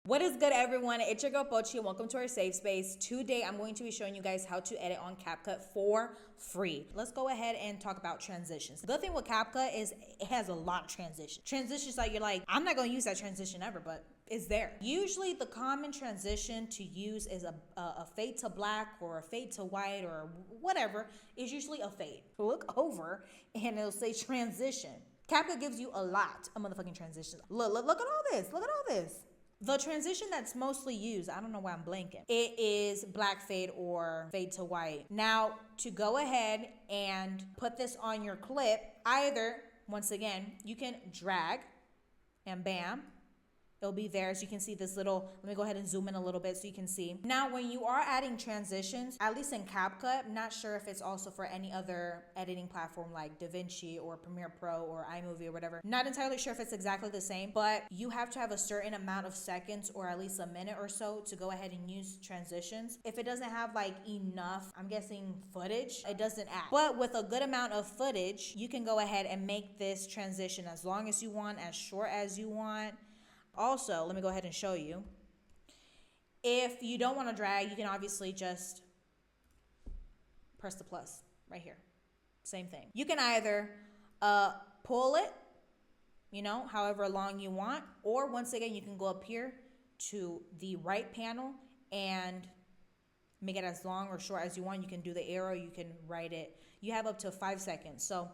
What is good, everyone? It's your girl Pochi and welcome to our safe space. Today I'm going to be showing you guys how to edit on CapCut for free. Let's go ahead and talk about transitions. The good thing with CapCut is it has a lot of transitions. Transitions that you're like, I'm not going to use that transition ever, but it's there. Usually the common transition to use is a fade to black or a fade to white or whatever. Is usually a fade. Look over and it'll say transition. CapCut gives you a lot of motherfucking transitions. Look at all this. Look at all this. The transition that's mostly used, I don't know why I'm blanking, it is black fade or fade to white. Now, to go ahead and put this on your clip, either, once again, you can drag and bam, it'll be there. As you can see this little, let me go ahead and zoom in a little bit so you can see. Now, when you are adding transitions, at least in CapCut, I'm not sure if it's also for any other editing platform like DaVinci or Premiere Pro or iMovie or whatever. Not entirely sure if it's exactly the same, but you have to have a certain amount of seconds or at least a minute or so to go ahead and use transitions. If it doesn't have like enough, I'm guessing footage, it doesn't add. But with a good amount of footage, you can go ahead and make this transition as long as you want, as short as you want. Also, let me go ahead and show you. If you don't want to drag, you can obviously just press the plus right here. Same thing. You can either pull it, however long you want, or once again, you can go up here to the right panel and make it as long or short as you want. You can do the arrow, you can write it. You have up to 5 seconds. So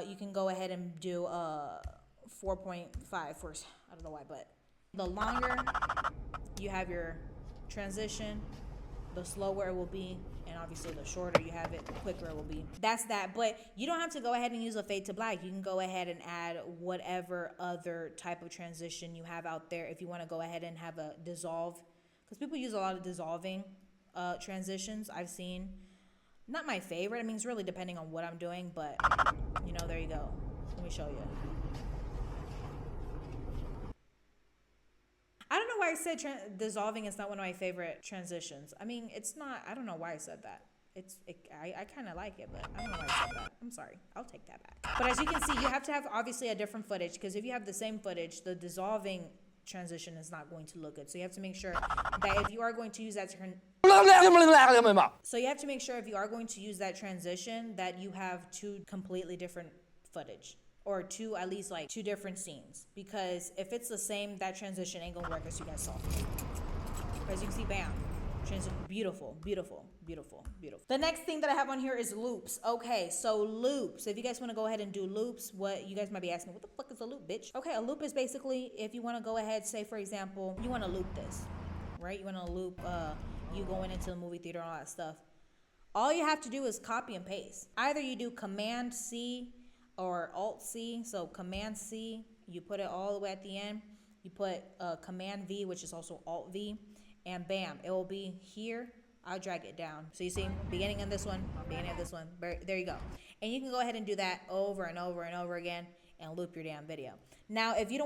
you can go ahead and do 4.5 first. I don't know why, but the longer you have your transition, the slower it will be, and obviously the shorter you have it, the quicker it will be. That's that. But you don't have to go ahead and use a fade to black. You can go ahead and add whatever other type of transition you have out there. If you want to go ahead and have a dissolve, because people use a lot of dissolving transitions. I've seen, not my favorite. I mean, it's really depending on what I'm doing, but there you go. Let me show you. I don't know why I said dissolving is not one of my favorite transitions. I mean, it's not. I don't know why I said that. I kind of like it, but I don't know why I said that. I'm sorry. I'll take that back. But as you can see, you have to have obviously a different footage, because if you have the same footage, the dissolving transition is not going to look good. So you have to make sure that if you are going to use that transition, that you have two completely different footage. Or at least like two different scenes. Because if it's the same, that transition ain't gonna work, as you guys saw. As you can see, bam. Transition, beautiful, beautiful, beautiful, beautiful. The next thing that I have on here is loops. Okay, so loops. If you guys wanna go ahead and do loops, what you guys might be asking, what the fuck is a loop, bitch? Okay, a loop is basically, if you wanna go ahead, say for example, you wanna loop this, right? You wanna loop you going into the movie theater and all that stuff. All you have to do is copy and paste. Either you do Command C, or Alt C. So Command C, you put it all the way at the end. You put Command V, which is also Alt V, and bam, it will be here. I'll drag it down. So you see, beginning of this one, beginning of this one. There you go. And you can go ahead and do that over and over and over again and loop your damn video. Now, if you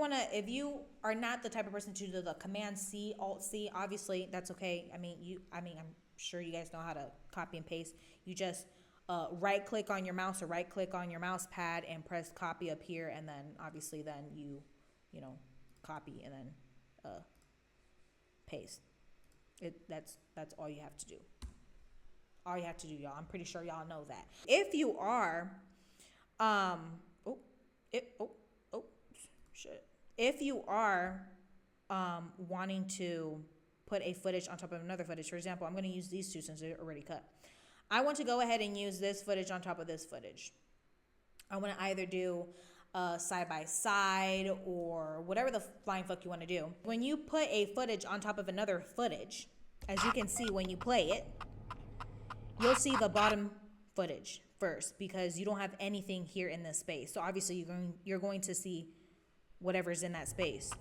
are not the type of person to do the Command C, Alt C, obviously that's okay. I mean, I'm sure you guys know how to copy and paste. You just right click on your mouse or right click on your mouse pad and press copy up here, and then obviously then you copy and then paste. That's all you have to do. All you have to do, y'all. I'm pretty sure y'all know that. If you are if you are wanting to put a footage on top of another footage, for example, I'm going to use these two since they're already cut. I want to go ahead and use this footage on top of this footage. I want to either do side by side or whatever the flying fuck you want to do. When you put a footage on top of another footage, as you can see when you play it, you'll see the bottom footage first because you don't have anything here in this space. So obviously you're going to see whatever's in that space.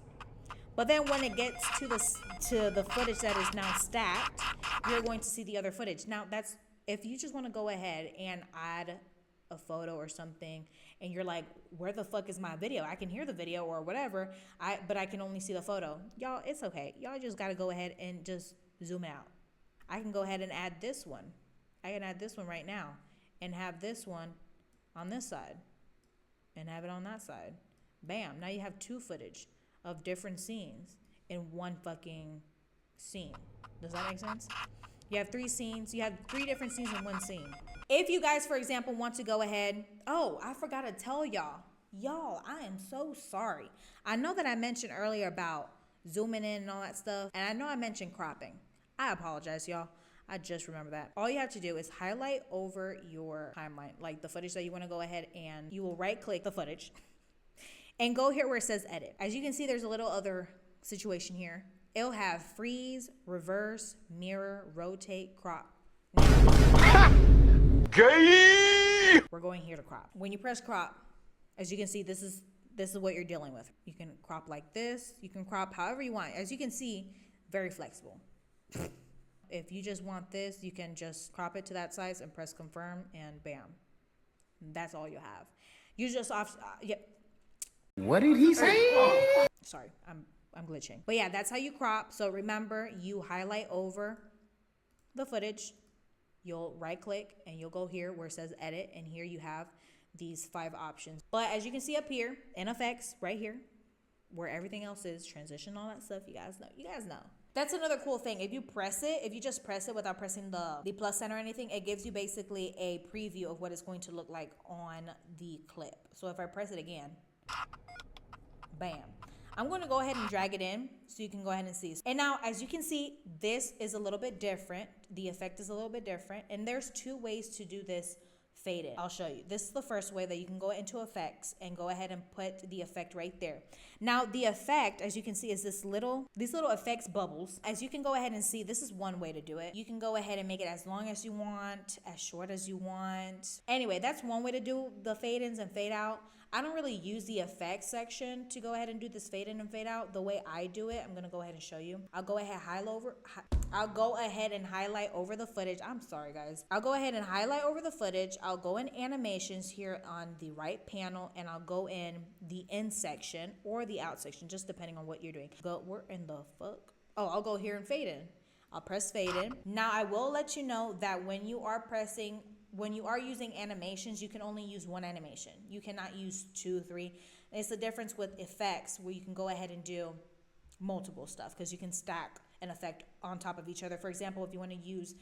But then when it gets to the footage that is now stacked, you're going to see the other footage. Now that's if you just want to go ahead and add a photo or something and you're like, where the fuck is my video? I can hear the video or whatever, but I can only see the photo. Y'all, it's okay. Y'all just got to go ahead and just zoom out. I can go ahead and add this one. I can add this one right now and have this one on this side and have it on that side. Bam. Now you have two footage of different scenes. in one fucking scene. Does that make sense? You have 3 scenes. You have 3 different scenes in one scene. If you guys, for example, want to go ahead. Oh, I forgot to tell y'all. Y'all, I am so sorry. I know that I mentioned earlier about zooming in and all that stuff. And I know I mentioned cropping. I apologize, y'all. I just remember that. All you have to do is highlight over your timeline, like the footage that you want to go ahead, and you will right click the footage and go here where it says edit. As you can see, there's a little other situation here. It'll have freeze, reverse, mirror, rotate, crop. Gay! We're going here to crop. When you press crop, as you can see, this is what you're dealing with. You can crop like this. You can crop however you want. As you can see, very flexible. If you just want this, you can just crop it to that size and press confirm, and bam. That's all you have. You just What did he say? Sorry, I'm glitching. But yeah, that's how you crop. So remember, you highlight over the footage. You'll right click and you'll go here where it says edit, and here you have these 5 options. But as you can see up here in effects right here, where everything else is, transition, all that stuff, you guys know. That's another cool thing. If you just press it without pressing the plus sign or anything, it gives you basically a preview of what it's going to look like on the clip. So if I press it again, bam. I'm going to go ahead and drag it in so you can go ahead and see. And now, as you can see, this is a little bit different. The effect is a little bit different. And there's 2 ways to do this fade in. I'll show you. This is the first way that you can go into effects and go ahead and put the effect right there. Now the effect, as you can see, is these little effects bubbles. As you can go ahead and see, this is one way to do it. You can go ahead and make it as long as you want, as short as you want. Anyway, that's one way to do the fade ins and fade out. I don't really use the effects section to go ahead and do this fade in and fade out. The way I do it, I'm gonna go ahead and show you. I'll go ahead and highlight over the footage. I'm sorry, guys. I'll go ahead and highlight over the footage. I'll go in animations here on the right panel, and I'll go in the in section or the out section, just depending on what you're doing. Where in the fuck? Oh, I'll go here and fade in. I'll press fade in. Now I will let you know that when you are using animations, you can only use one animation. You cannot use 2, 3. It's the difference with effects, where you can go ahead and do multiple stuff, because you can stack an effect on top of each other. For example, if you want to use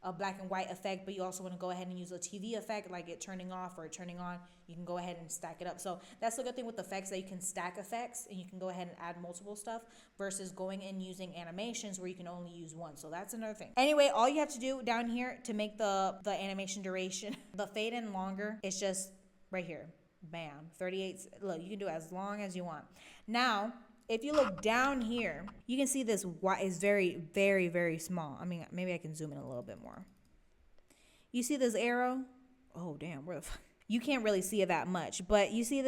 a black and white effect, but you also want to go ahead and use a TV effect, like it turning off or it turning on, you can go ahead and stack it up. So that's the good thing with effects, that you can stack effects and you can go ahead and add multiple stuff, versus going and using animations where you can only use one. So that's another thing. Anyway, all you have to do down here to make the animation duration, the fade in longer, it's just right here. Bam, 38. Look, you can do it as long as you want. Now, if you look down here, you can see this Y is very, very, very small. I mean, maybe I can zoom in a little bit more. You see this arrow? Oh, damn. Where the fuck? You can't really see it that much, but you see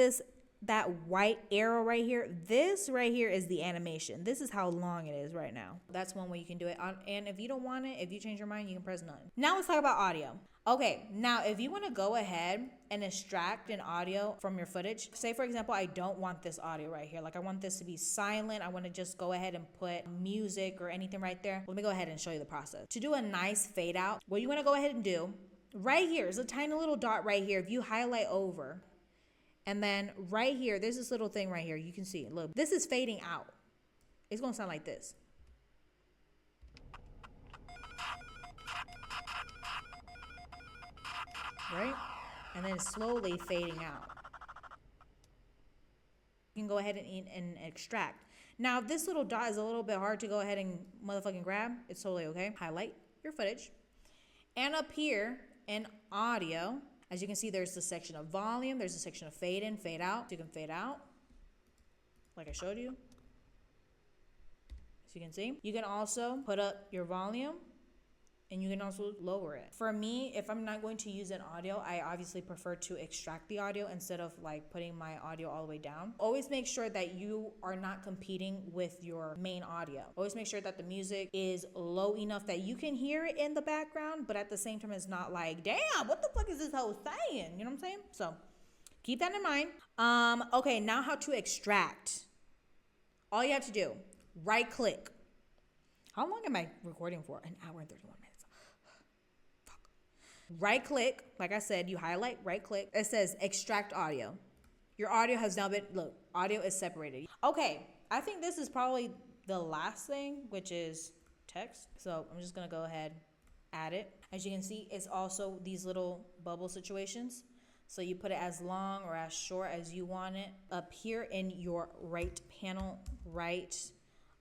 that white arrow right here? This right here is the animation. This is how long it is right now. That's one way you can do it. And if you don't want it, if you change your mind, you can press none. Now let's talk about audio. Okay, now if you want to go ahead and extract an audio from your footage, say for example, I don't want this audio right here. Like I want this to be silent. I want to just go ahead and put music or anything right there. Let me go ahead and show you the process. To do a nice fade out, what you want to go ahead and do right here is a tiny little dot right here. If you highlight over, and then right here, there's this little thing right here. You can see, look, this is fading out. It's going to sound like this. Right? And then slowly fading out. You can go ahead and extract. Now, if this little dot is a little bit hard to go ahead and motherfucking grab, it's totally okay. Highlight your footage. And up here in audio, as you can see, there's the section of volume. There's a section of fade in, fade out. So you can fade out, like I showed you. As you can see. You can also put up your volume, and you can also lower it. For me, if I'm not going to use an audio, I obviously prefer to extract the audio instead of like putting my audio all the way down. Always make sure that you are not competing with your main audio. Always make sure that the music is low enough that you can hear it in the background, but at the same time, it's not like, damn, what the fuck is this hoe saying? You know what I'm saying? So keep that in mind. Okay, now how to extract. All you have to do, right click. How long am I recording for? An hour and 31 minutes. Right click, like I said, you highlight, right click. It says extract audio. Your audio has now been, look, audio is separated. Okay, I think this is probably the last thing, which is text. So I'm just gonna go ahead, add it. As you can see, it's also these little bubble situations. So you put it as long or as short as you want it. Up here in your right panel, write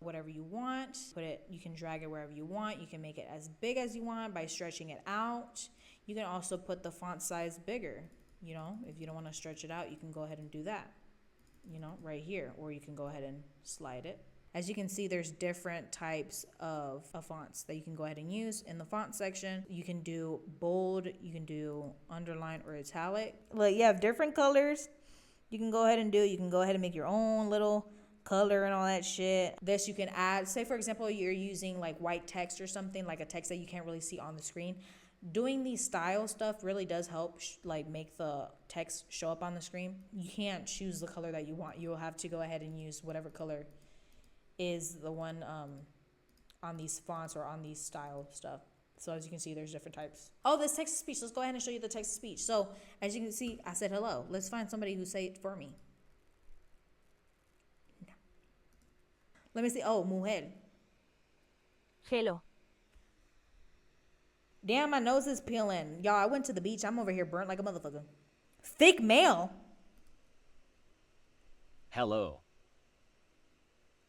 whatever you want. Put it, you can drag it wherever you want. You can make it as big as you want by stretching it out. You can also put the font size bigger. You know, if you don't want to stretch it out, you can go ahead and do that, you know, right here, or you can go ahead and slide it. As you can see, there's different types of fonts that you can go ahead and use. In the font section, you can do bold, you can do underline or italic. Like, you have different colors you can go ahead and do. You can go ahead and make your own little color and all that shit. This you can add, say for example, you're using like white text or something, like a text that you can't really see on the screen. Doing these style stuff really does help like make the text show up on the screen. You can't choose the color that you want. You'll have to go ahead and use whatever color is the one on these fonts or on these style stuff. So as you can see, there's different types. Oh, this text to speech. Let's go ahead and show you the text to speech. So as you can see, I said hello. Let's find somebody who say it for me. Let me see. Oh, mujer. Hello. Damn, my nose is peeling. Y'all, I went to the beach. I'm over here burnt like a motherfucker. Thick male? Hello.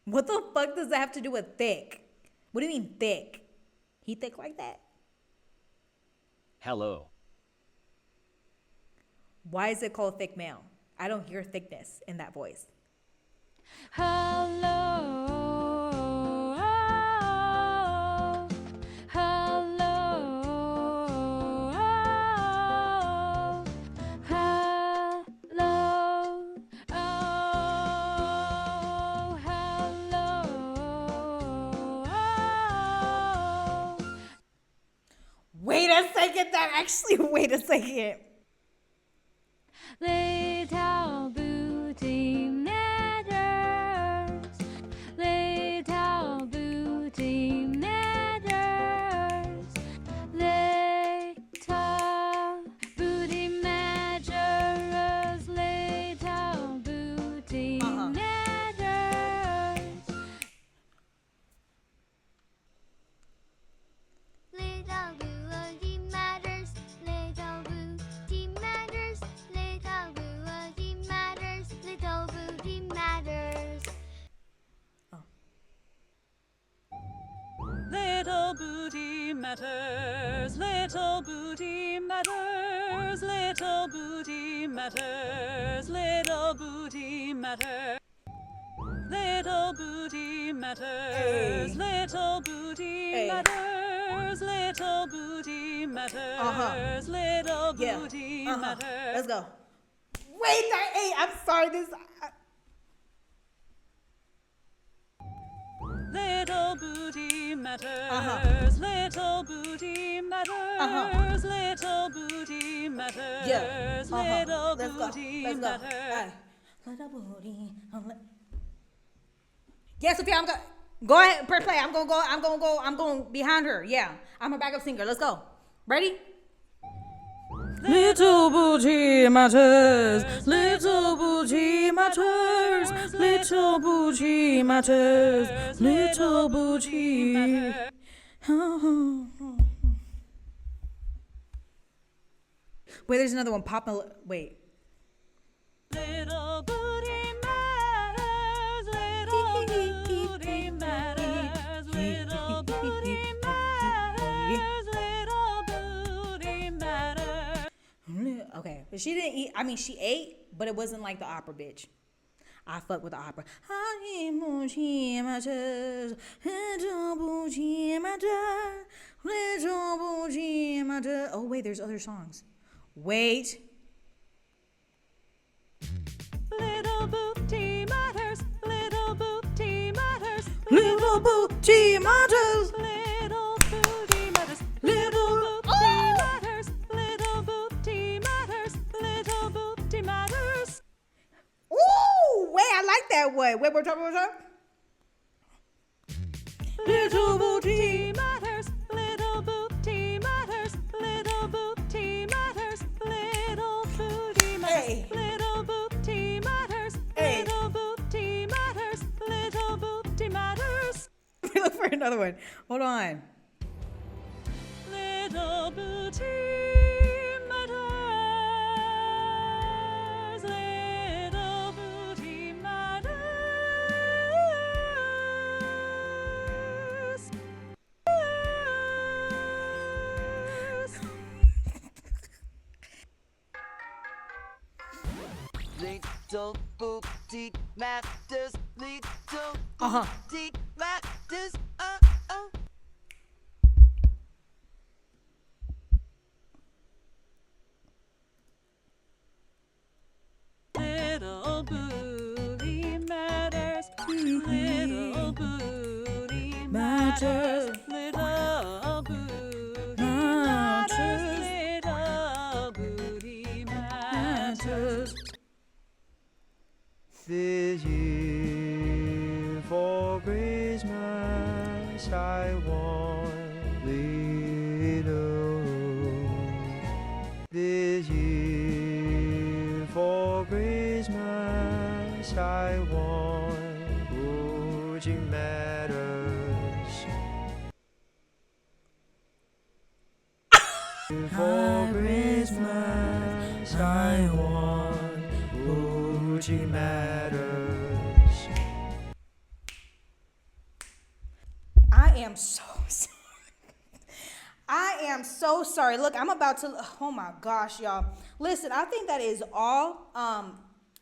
What the fuck does that have to do with thick? What do you mean thick? He thick like that? Hello. Why is it called thick male? I don't hear thickness in that voice. Hello. Wait a second, wait a second. Little booty matters. Little booty matters. Little booty matters. Little booty matters. Little booty matters. Little booty matters. Little booty matters. Little booty matters. Little booty matters, little booty matters, little booty matters, little booty matters. Little booty matters, little booty matters, little booty matters, little booty matters. Let's go. Wait, I'm sorry, Little booty matters, little booty matters, little booty matters, little booty matters. Little booty. Yeah, Sophia, I'm going. Go ahead, press play. I'm going behind her. Yeah, I'm her backup singer. Let's go. Ready? Little booty matters, little booty matters, little booty matters, little booty matters. Wait, there's another one. Wait. Little booty matters, little booty matters, little booty matters, little booty matters. Okay, but she didn't eat. I mean, she ate, but it wasn't like the opera bitch. I fuck with the opera. Oh wait, there's other songs. Wait. Little booty matters, little booty matters, Little booty matters. little booty matters, little booty matters, little booty matters, little booty matters. Ooh, wait, I like that one. Wait, we're talking. Little booty matters, little booty matters, little booty matters, little booty matters, little booty matters, little booty matters, little booty matters. look for another one. Hold on. Little booty matters. Little booty matters. Little booty matters, little Uh-huh. booty matters, oh. Little booty matters. Little booty matters. Little booty matters. Little booty matters. This year for Christmas I want little. This year for Christmas I want booty matters. For Christmas I want booty matters. I am so sorry. I am so sorry. Look, I'm about to, oh my gosh, y'all. Listen, I think that is all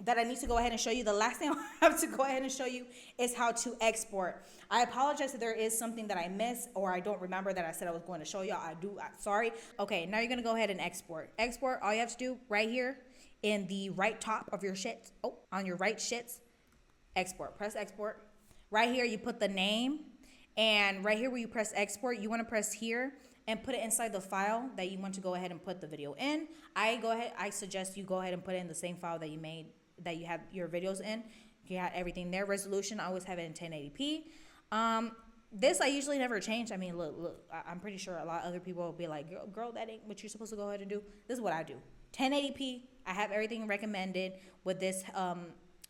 that I need to go ahead and show you. The last thing I have to go ahead and show you is how to export. I apologize if there is something that I missed or I don't remember that I said I was going to show y'all. Sorry. Okay, now you're going to go ahead and export. Export, all you have to do right here in the right top of your shits, on your right shits, export. Press export. Right here, you put the name. And right here where you press export, you want to press here and put it inside the file that you want to go ahead and put the video in. I suggest you go ahead and put it in the same file that you made, that you have your videos in. You have everything there. Resolution, I always have it in 1080p. This I usually never change. I mean, look, I'm pretty sure a lot of other people will be like, girl, that ain't what you're supposed to go ahead and do. This is what I do. 1080p. I have everything recommended with this,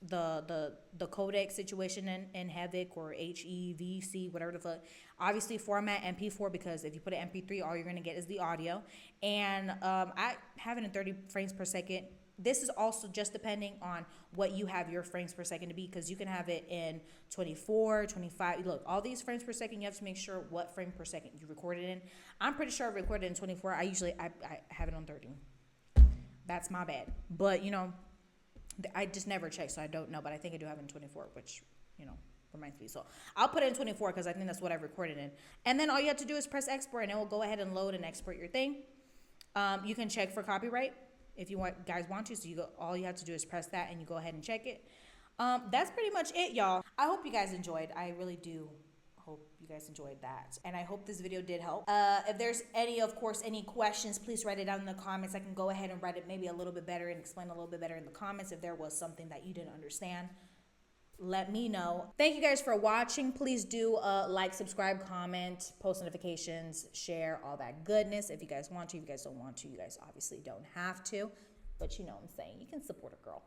the Codex situation in Havoc or HEVC, whatever the fuck. Obviously format MP4 because if you put an MP3, all you're gonna get is the audio. And I have it in 30 frames per second. This is also just depending on what you have your frames per second to be, because you can have it in 24, 25. Look, all these frames per second, you have to make sure what frame per second you recorded in. I'm pretty sure I recorded in 24. I have it on 30. That's my bad. But, you know, I just never check, so I don't know. But I think I do have it in 24, which, you know, reminds me. So I'll put it in 24 because I think that's what I recorded in. And then all you have to do is press export, and it will go ahead and load and export your thing. You can check for copyright if you guys want to. So all you have to do is press that, and you go ahead and check it. That's pretty much it, y'all. I hope you guys enjoyed. I really do hope you guys enjoyed that, and I hope this video did help. If there's any questions, please write it down in the comments. I can go ahead and write it maybe a little bit better and explain a little bit better in the comments. If there was something that you didn't understand, let me know. Thank you guys for watching. Please do like, subscribe, comment, post notifications, share, all that goodness if you guys want to. If you guys don't want to, you guys obviously don't have to, but you know what I'm saying, you can support a girl.